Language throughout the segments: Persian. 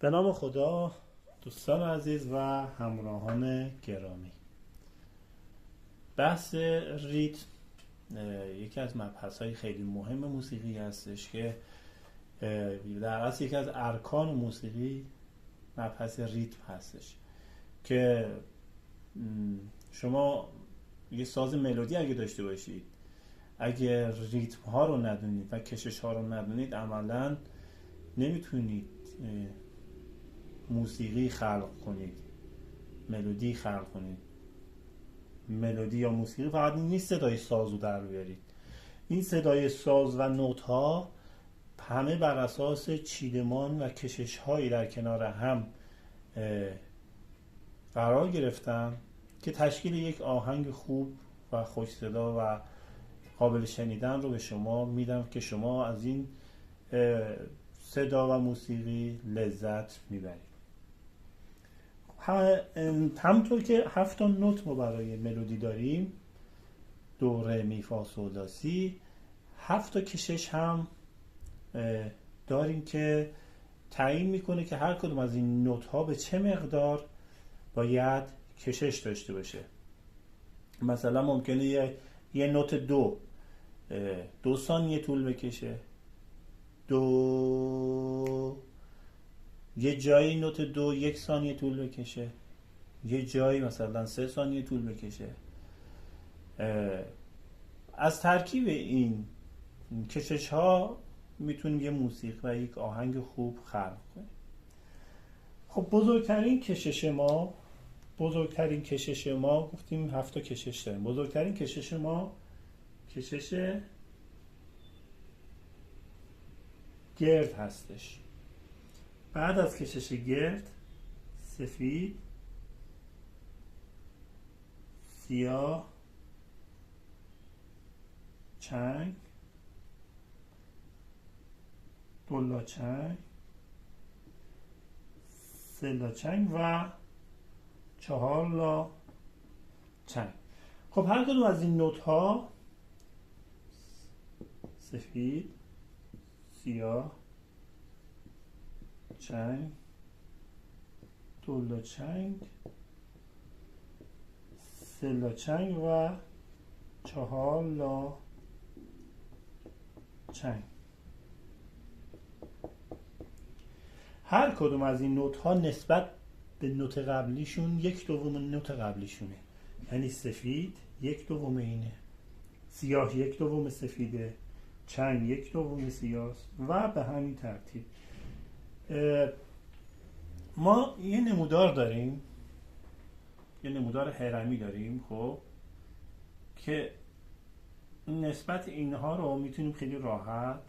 به نام خدا، دوستان عزیز و همراهان گرامی. بحث ریتم یکی از مبحث‌های خیلی مهم موسیقی هستش که در اصل یکی از ارکان موسیقی مبحث ریتم هستش که شما یه ساز ملودی اگه داشته باشید، اگه ریتم ها رو ندونید و کشش ها رو ندونید عملاً نمیتونید موسیقی خلق کنید، ملودی خلق کنید. ملودی یا موسیقی فقط نیست صدای ساز رو در بیارید. این صدای ساز و نوت ها همه بر اساس چیدمان و کشش هایی در کنار هم قرار گرفتن که تشکیل یک آهنگ خوب و خوش صدا و قابل شنیدن رو به شما میدم که شما از این صدا و موسیقی لذت میبرید. همونطور که 7 نوت ما برای ملودی داریم، دو ره می فا صل لا سی، 7 کشش هم داریم که تعیین میکنه که هر کدوم از این نوت ها به چه مقدار باید کشش داشته باشه. مثلا ممکنه یه نوت دو ثانیه طول بکشه، یه جایی نوت 1 ثانیه طول بکشه، یه جایی مثلا 3 ثانیه طول بکشه. از ترکیب این کشش ها میتونیم یه موسیقی و یک آهنگ خوب خلق کنیم. خب بزرگترین کشش ما گفتیم 7 کشش داریم. بزرگترین کشش ما کشش گرد هستش. بعد از کشش گرد سفید، سیاه، چنگ، دولاچنگ، سه‌لاچنگ و 4 لا چنگ. خب هر کدوم از این نوت ها سفید، سیاه، چنگ، دولاچنگ، سه‌لاچنگ و 4 لا چنگ. هر کدوم از این نوت ها نسبت به نوت قبلیشون 1/2 نوت قبلیشونه. یعنی سفید 1/2 اینه، سیاه 1/2 سفیده، چنگ 1/2 سیاه و به همین ترتیب. ما یه نمودار داریم، یه نمودار هرمی داریم خب که نسبت اینها رو میتونیم خیلی راحت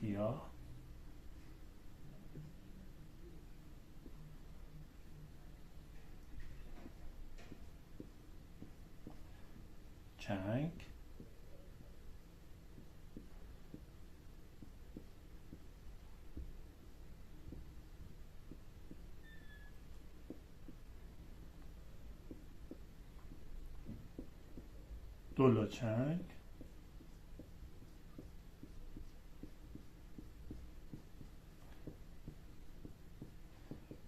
سیاه، چنگ، دولاچنگ،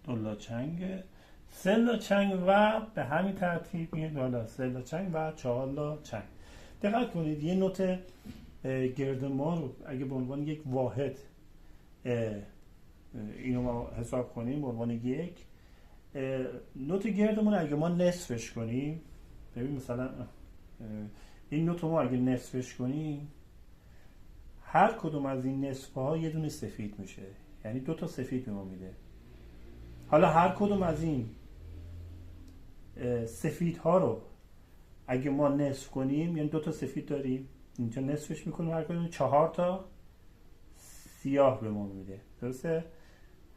دولاچنگ، سه‌لاچنگ و به همین ترتیب میاد بالا، سه‌لاچنگ و 4 لا چنگ. دقت کنید یه نوت گرد ما رو اگه به عنوان یک واحد اینو ما حساب کنیم به عنوان یک نوت گردمون اگه ما نصفش کنیم، ببین مثلا این نوت ما اگه نصفش کنیم هر کدوم از این نصف ها یه دونه سفید میشه، یعنی 2 تا سفید به ما میده. حالا هر کدوم از این سفید ها رو اگه ما نصف کنیم، یعنی 2 تا سفید داریم اینجا نصفش میکنیم، هر کدوم 4 تا سیاه به ما میده. درسته؟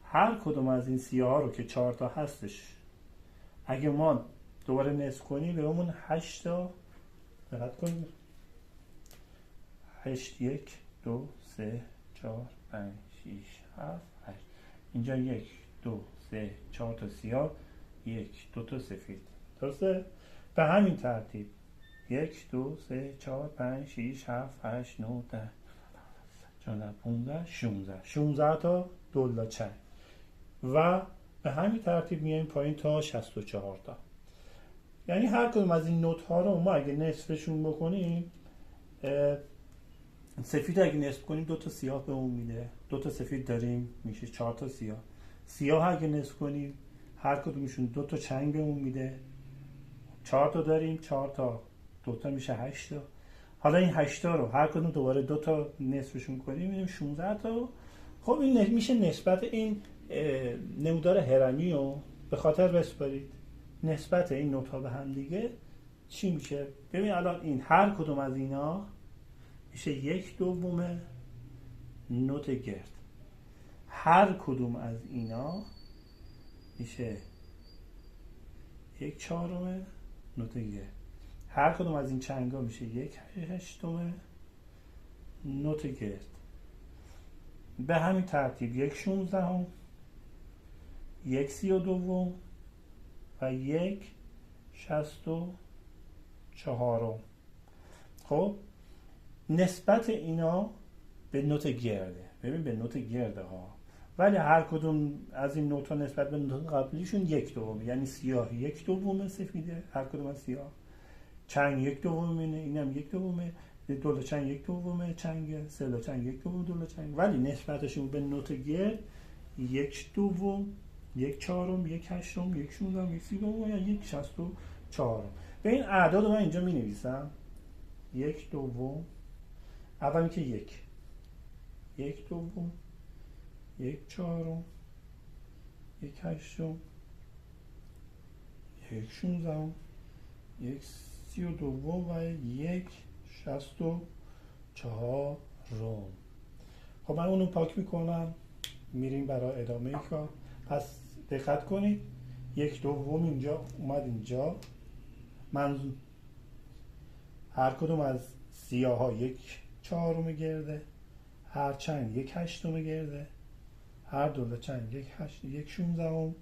هر کدوم از این سیاه ها رو که 4 تا هستش اگه ما دوباره نصف کنیم به همون 8 تا، دقت کنیم 8 1 2 3 4 5 6 7 8 اینجا 1 2 3 4 تا سیاه، 1 2 تا سفید. درسته؟ به همین ترتیب 1 2 3 4 5 6 7 8 9 10 14 15 16 تا دولا چنگ و به همین ترتیب میایم پایین تا 64 تا. یعنی هر کدوم از این نوت ها رو ما اگه نصفشون بکنیم، سفید اگه نصف کنیم 2 تا سیاه به اون میده، 2 تا سفید داریم میشه 4 تا سیاه. سیاه اگه نصف کنیم هر کدومشون 2 تا چنگ به اون میده، 4 تا داریم 4 تا 2 تا میشه 8 تا. حالا این 8 تا رو هر کدوم دوباره 2 تا نصفشون کنیم میشه 16 تا. خب این میشه نسبت این نمودار هرمی رو به خاطر بسپارید. نسبت این نوت ها به هم دیگه چی میشه؟ ببین الان این هر کدوم از اینا میشه 1/2 نوت گرد. هر کدوم از اینا میشه 1/4 نوت گرد. هر کدوم از این چنگ ها میشه 1/8 نوت گرد. به همین ترتیب 1/16 1/32 و 1/64. خب نسبت اینا به نوت گرده. ببین به نوت گرده ها، ولی هر کدوم از این نوت ها نسبت به نوت قبلیشون 1/2. یعنی سیاه 1/2 سفیده، هر کدوم از سیاه. چنگ 1/2 اینم 1/2، دولا چنگ 1/2 چنگ، سه چنگ 1/2 دولا چنگ، ولی نسبتشون به نوت گرد 1/2 1/4 1/8 1/16 1/32 یا 1/64. به این اعداد رو من اینجا می نویسم. 1/2 اولی که 1/2 1/4 1/8 1/16 1/32 و 1/64. خب من اونو پاک میکنم، میریم برای ادامه کار. پس دقت کنید 1/2 اینجا اومد اینجا. منظور هر کدوم از سیاه ها 1/4 گرده، هر چنگ 1/8 گرده، هر دولا چنگ 1/16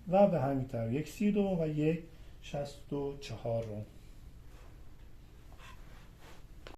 و به همین طرح 1/32 و 1/64.